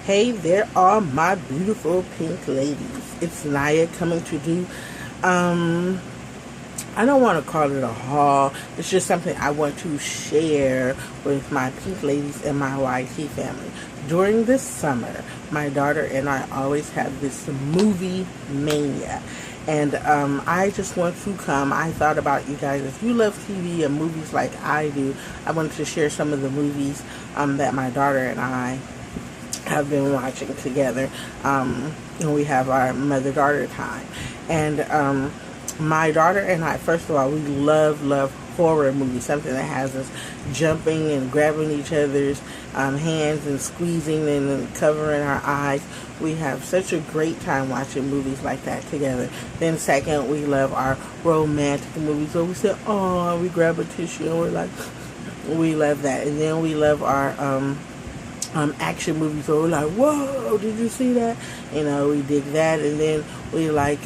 Hey there, all my beautiful pink ladies. It's Naya coming to do, I don't want to call it a haul. It's just something I want to share with my pink ladies and my YT family. During this summer, my daughter and I always have this movie mania. And I just want to come. I thought about you guys. If you love TV and movies like I do, I wanted to share some of the movies that my daughter and I have been watching together. We have our mother-daughter time. And my daughter and I, first of all, we love horror movies, something that has us jumping and grabbing each other's hands and squeezing and covering our eyes. We have such a great time watching movies like that together. Then second, we love our romantic movies where we say, oh, we grab a tissue and we're like, we love that. And then we love our action movies where we're like, whoa, did you see that? You know, we dig that. And then we like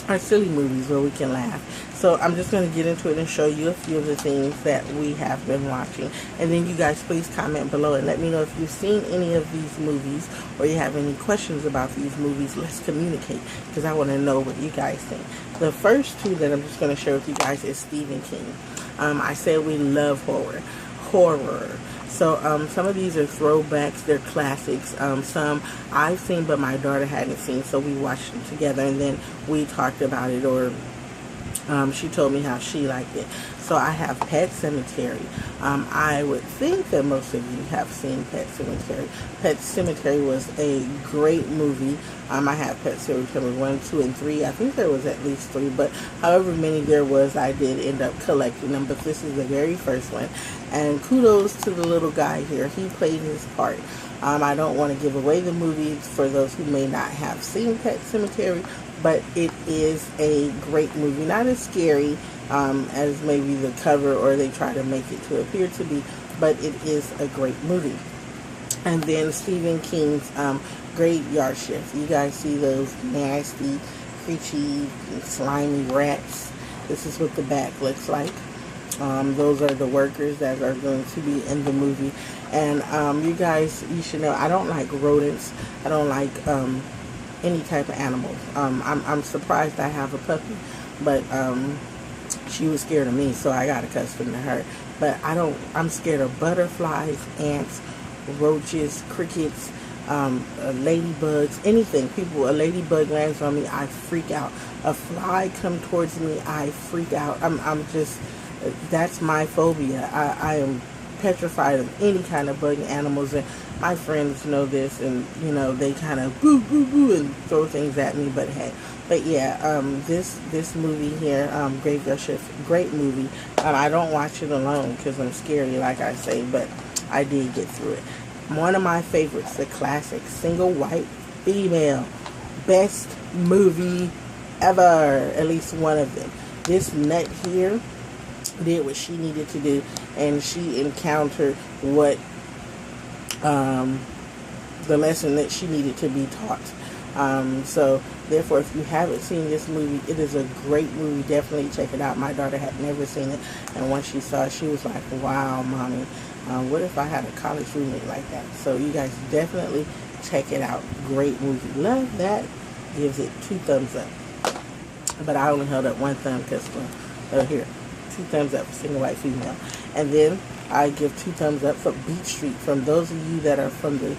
our silly movies where we can laugh. So I'm just going to get into it and show you a few of the things that we have been watching. And then you guys please comment below and let me know if you've seen any of these movies or you have any questions about these movies. Let's communicate because I want to know what you guys think. The first two that I'm just going to share with you guys is Stephen King. I said we love horror. So some of these are throwbacks, they're classics. Some I've seen but my daughter hadn't seen, so we watched them together and then we talked about it, or she told me how she liked it. So I have Pet Sematary. I would think that most of you have seen Pet Sematary. Pet Sematary was a great movie. I have Pet Sematary 1, 2, and 3. I think there was at least 3, but however many there was, I did end up collecting them. But this is the very first one. And kudos to the little guy here. He played his part. I don't want to give away the movie for those who may not have seen Pet Sematary, but it is a great movie. Not as scary as maybe the cover or they try to make it to appear to be, but it is a great movie. And then Stephen King's Graveyard Shift. You guys see those nasty, creepy, slimy rats? This is what the back looks like. Those are the workers that are going to be in the movie. And you guys, you should know, I don't like rodents. I don't like any type of animals. I'm surprised I have a puppy, but she was scared of me, so I got accustomed to her. But I'm scared of butterflies, ants, roaches, crickets, ladybugs, anything. A ladybug lands on me, I freak out. A fly come towards me, I freak out. I'm just, that's my phobia. I am petrified of any kind of bug animals, and my friends know this, and you know, they kind of boo boo boo and throw things at me, but hey. But yeah, this movie here, Graveyard Shift, great movie. I don't watch it alone because I'm scary, like I say, but I did get through it. One of my favorites, the classic Single White Female, best movie ever, at least one of them. This nut here did what she needed to do, and she encountered what the lesson that she needed to be taught. So therefore, if you haven't seen this movie, it is a great movie. Definitely check it out. My daughter had never seen it, and once she saw it, she was like, wow, mommy, what if I had a college roommate like that? So you guys definitely check it out. Great movie. Love that. Gives it 2 thumbs up. But I only held up 1 thumb because, here, 2 thumbs up for Single White Female. And then I give 2 thumbs up for Beach Street. From those of you that are from the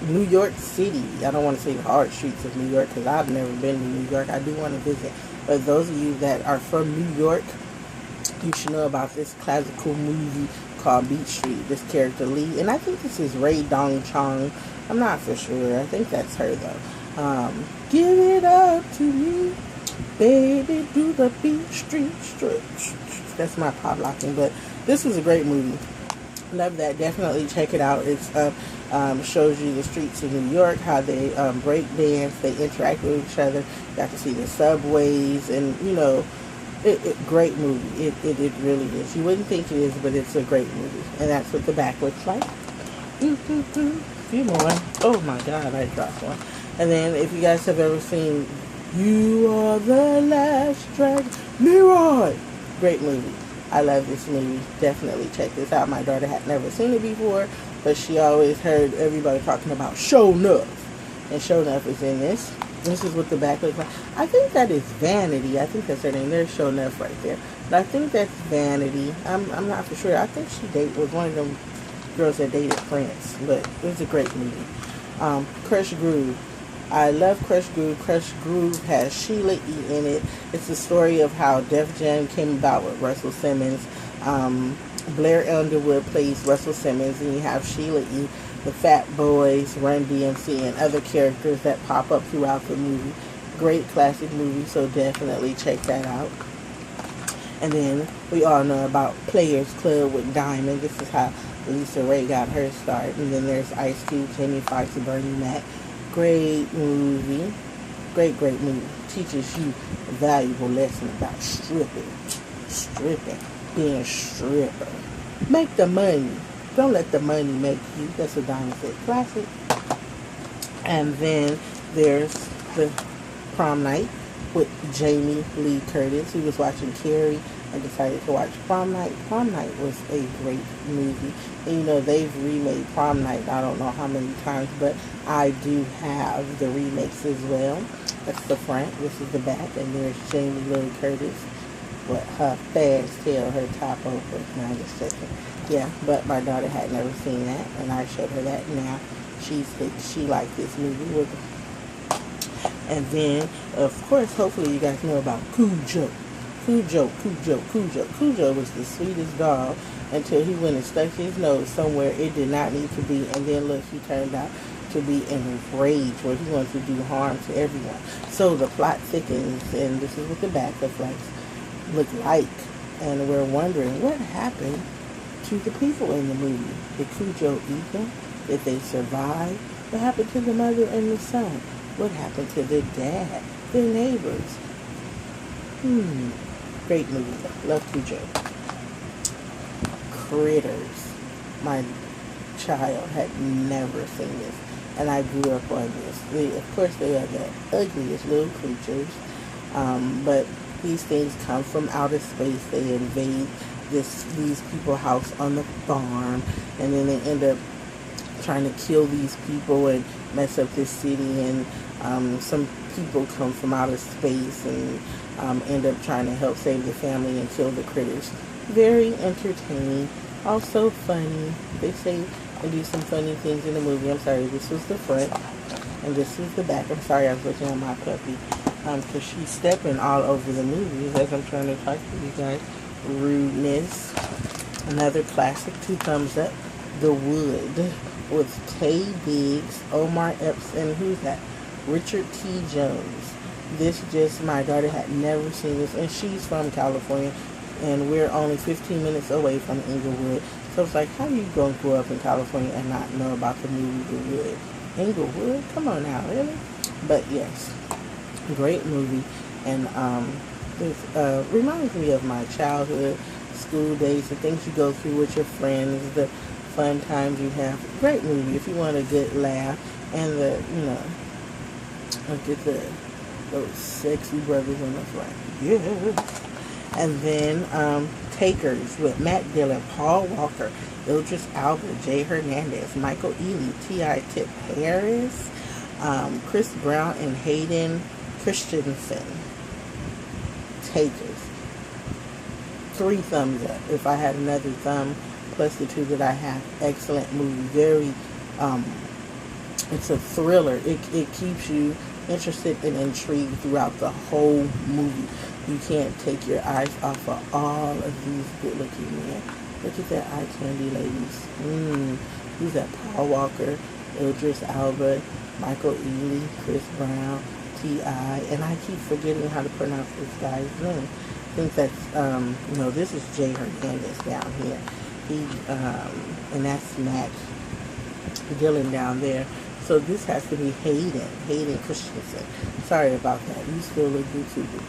New York City, I don't want to say the hard streets of New York because I've never been to New York. I do want to visit. But those of you that are from New York, you should know about this classical movie called Beach Street. This character Lee, and I think this is Ray Dong Chong. I'm not for sure. I think that's her though. Give it up to me, baby, do the Beach Street stretch. That's my pop locking, but this is a great movie. Love that. Definitely check it out. It's shows you the streets of New York, how they break dance, they interact with each other. You got to see the subways, and you know, great movie. It really is. You wouldn't think it is, but it's a great movie. And that's what the back looks like. Few more. Oh my God, I dropped one. And then if you guys have ever seen You Are the Last Dragon, Leroy, great movie. I love this movie. Definitely check this out. My daughter had never seen it before, but she always heard everybody talking about Show Enough. And Show Enough is in this. This is what the back looks like. I think that is Vanity. I think that's her name. There's Show Enough right there. But I think that's Vanity. I'm not for sure. I think she was one of them girls that dated Prince. But it was a great movie. KRUSH Groove. I love KRUSH Groove. KRUSH Groove has Sheila E. in it. It's the story of how Def Jam came about with Russell Simmons. Blair Underwood plays Russell Simmons, and you have Sheila E., the Fat Boys, Run DMC, and other characters that pop up throughout the movie. Great classic movie, so definitely check that out. And then we all know about Players Club with Diamond. This is how Lisa Ray got her start. And then there's Ice Cube, Jamie Foxx, and Bernie Mac. Great movie. Great movie. Teaches you a valuable lesson about stripping. Being a stripper. Make the money. Don't let the money make you. That's a Diamond said classic. And then there's the Prom Night with Jamie Lee Curtis. He was watching Carrie and decided to watch Prom Night. Prom Night was a great movie. And you know, they've remade Prom Night I don't know how many times, but I do have the remakes as well. That's the front. This is the back. And there's Jamie Lee Curtis with her fast tail, her top over. Now just checking. Yeah, but my daughter had never seen that, and I showed her that. Now she liked this movie with her. And then, of course, hopefully you guys know about KUJU. KUJU was the sweetest dog until he went and stuck his nose somewhere it did not need to be, and then look, he turned out to be in a rage where he wanted to do harm to everyone. So the plot thickens, and this is what the back of look like, and we're wondering what happened to the people in the movie. Did KUJU eat them? Did they survive? What happened to the mother and the son? What happened to their dad? Their neighbors? Great movie. Love KUJU. Critters. My child had never seen this, and I grew up on this. Of course, they are the ugliest little creatures, but these things come from outer space. They invade these people's house on the farm, and then they end up trying to kill these people and mess up this city, and some people come from outer space and end up trying to help save the family and kill the critters. Very entertaining, also funny. They say and do some funny things in the movie. I'm sorry, this was the front and this is the back. I'm sorry, I was looking at my puppy because she's stepping all over the movies as I'm trying to talk to you guys. Rudeness, another classic, 2 thumbs up. The Wood with Tay Biggs, Omar Epps, and who's that? Richard T. Jones. My daughter had never seen this, and she's from California, and we're only 15 minutes away from Inglewood. So it's like, how are you going to grow up in California and not know about the movie The Wood? Inglewood? Come on now, really? But yes, great movie, and it reminds me of my childhood, school days, the things you go through with your friends, the fun times you have. Great movie if you want a good laugh, and look at those sexy brothers on the front. Yeah. And then Takers with Matt Dillon, Paul Walker, Idris Elba, Jay Hernandez, Michael Ealy, T.I. Tip Harris, Chris Brown, and Hayden Christensen. Takers. 3 thumbs up. If I had another thumb plus the 2 that I have, excellent movie. Very it's a thriller. It keeps you interested and intrigued throughout the whole movie. You can't take your eyes off of all of these good looking men. Look at that eye candy, ladies. Who's that? Paul Walker, Idris Elba, Michael Ealy, Chris Brown, T.I., and I keep forgetting how to pronounce this guy's name. I think that's, this is Jay Hernandez down here. And that's Matt Dillon down there. So this has to be Hayden Christensen. Sorry about that. You still look good too, baby.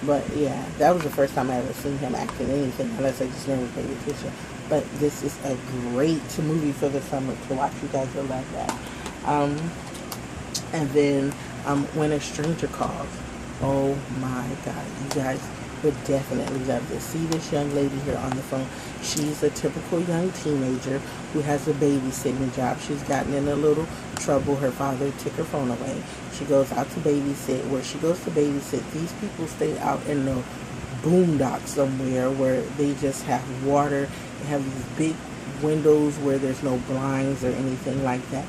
But yeah, that was the first time I ever seen him act in anything, unless I just never paid attention. But this is a great movie for the summer to watch. You guys will love that. And then When a Stranger Calls. Oh my God, you guys, would definitely love this. See this young lady here on the phone. She's a typical young teenager who has a babysitting job. She's gotten in a little trouble. Her father took her phone away. She goes out to babysit. Where she goes to babysit, these people stay out in the boondocks somewhere where they just have water. They have these big windows where there's no blinds or anything like that.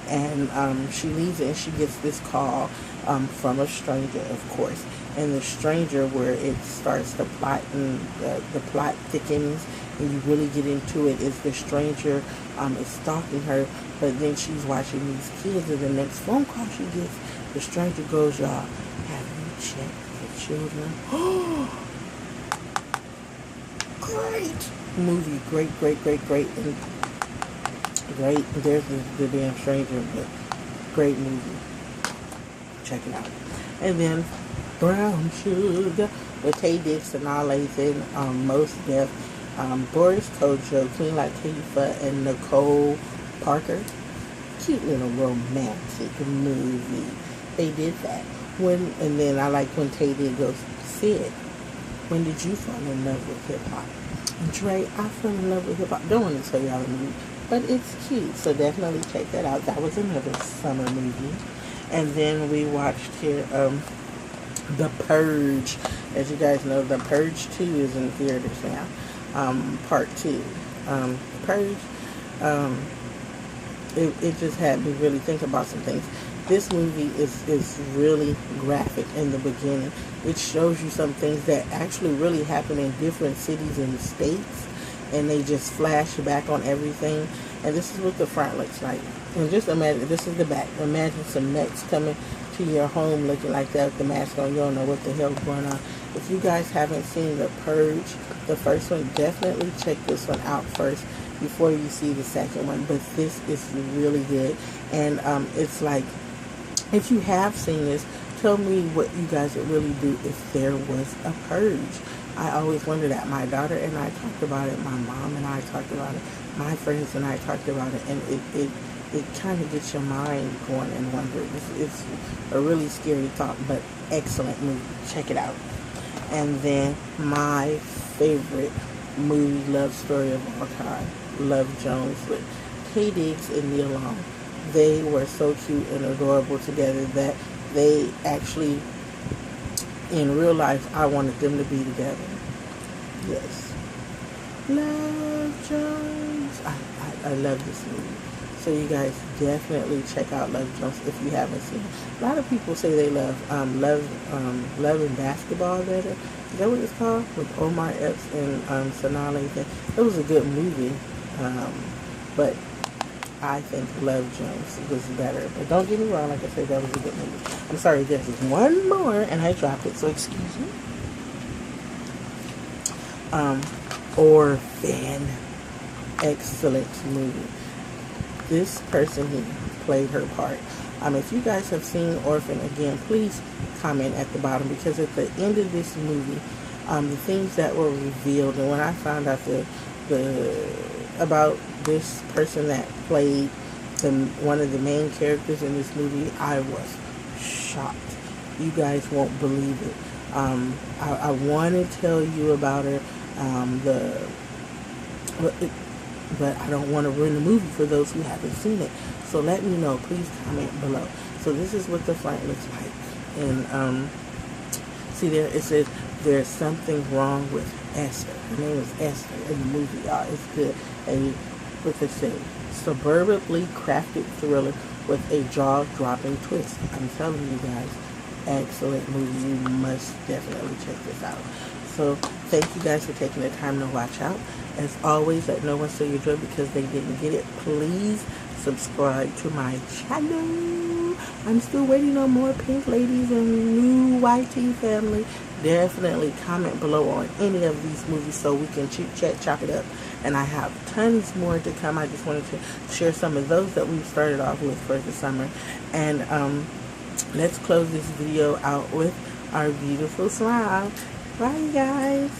And she leaves it, and she gets this call from a stranger, of course. And the stranger, where it starts the plot, and the plot thickens, and you really get into it, is the stranger is stalking her, but then she's watching these kids, and the next phone call she gets, the stranger goes, y'all, have you checked the children? Great movie, great, and great. There's the damn stranger, but great movie. Check it out. And then Brown Sugar with Tay Diggs and all Lathan, Most Def, Boris Kojo, Clean Like Khalifa, and Nicole Parker. Cute little romantic movie. They did that. And then I like when Tay Diggs goes, Sid, when did you fall in love with hip hop? Dre, I fell in love with hip hop. Don't want to tell y'all the movie, but it's cute, so definitely check that out. That was another summer movie. And then we watched here The Purge. As you guys know, The Purge 2 is in theaters now. Part 2. Purge, it just had me really think about some things. This movie is really graphic in the beginning. It shows you some things that actually really happen in different cities and states, and they just flash back on everything. And this is what the front looks like. And just imagine, this is the back. Imagine some nuts coming to your home looking like that with the mask on. You don't know what the hell's going on. If you guys haven't seen The Purge, the first one, definitely check this one out first before you see the second one. But this is really good. And it's like, if you have seen this, tell me what you guys would really do if there was a purge. I always wonder that. My daughter and I talked about it. My mom and I talked about it. My friends and I talked about it. And it kind of gets your mind going and wondering. It's a really scary thought, but excellent movie. Check it out. And then my favorite movie love story of all time, Love Jones, with Tay Diggs and Neil Long. They were so cute and adorable together that they actually, in real life, I wanted them to be together. Yes. Love Jones. I love this movie. So you guys definitely check out Love Jones if you haven't seen it. A lot of people say they love Love and Basketball better. Is that what it's called? With Omar Epps and Sanaa Lathan. It was a good movie, but I think Love Jones was better. But don't get me wrong, like I said, that was a good movie. I'm sorry, there's one more, and I dropped it, so excuse me. Orphan. Excellent movie. This person here played her part. If you guys have seen Orphan, again, please comment at the bottom, because at the end of this movie, the things that were revealed, and when I found out about this person that played one of the main characters in this movie, I was shocked. You guys won't believe it. I want to tell you about her, but I don't want to ruin the movie for those who haven't seen it. So let me know. Please comment below. So this is what the front looks like. And see there, it says, there's something wrong with Esther. Her name is Esther in the movie, y'all. It's good. And what they say, suburbanly crafted thriller with a jaw-dropping twist. I'm telling you guys, excellent movie. You must definitely check this out. So thank you guys for taking the time to watch out. As always, let no one steal your joy because they didn't get it. Please subscribe to my channel. I'm still waiting on more Pink Ladies and new YT family. Definitely comment below on any of these movies so we can chit chat, chop it up. And I have tons more to come. I just wanted to share some of those that we've started off with for the summer. And let's close this video out with our beautiful smile. Bye, guys.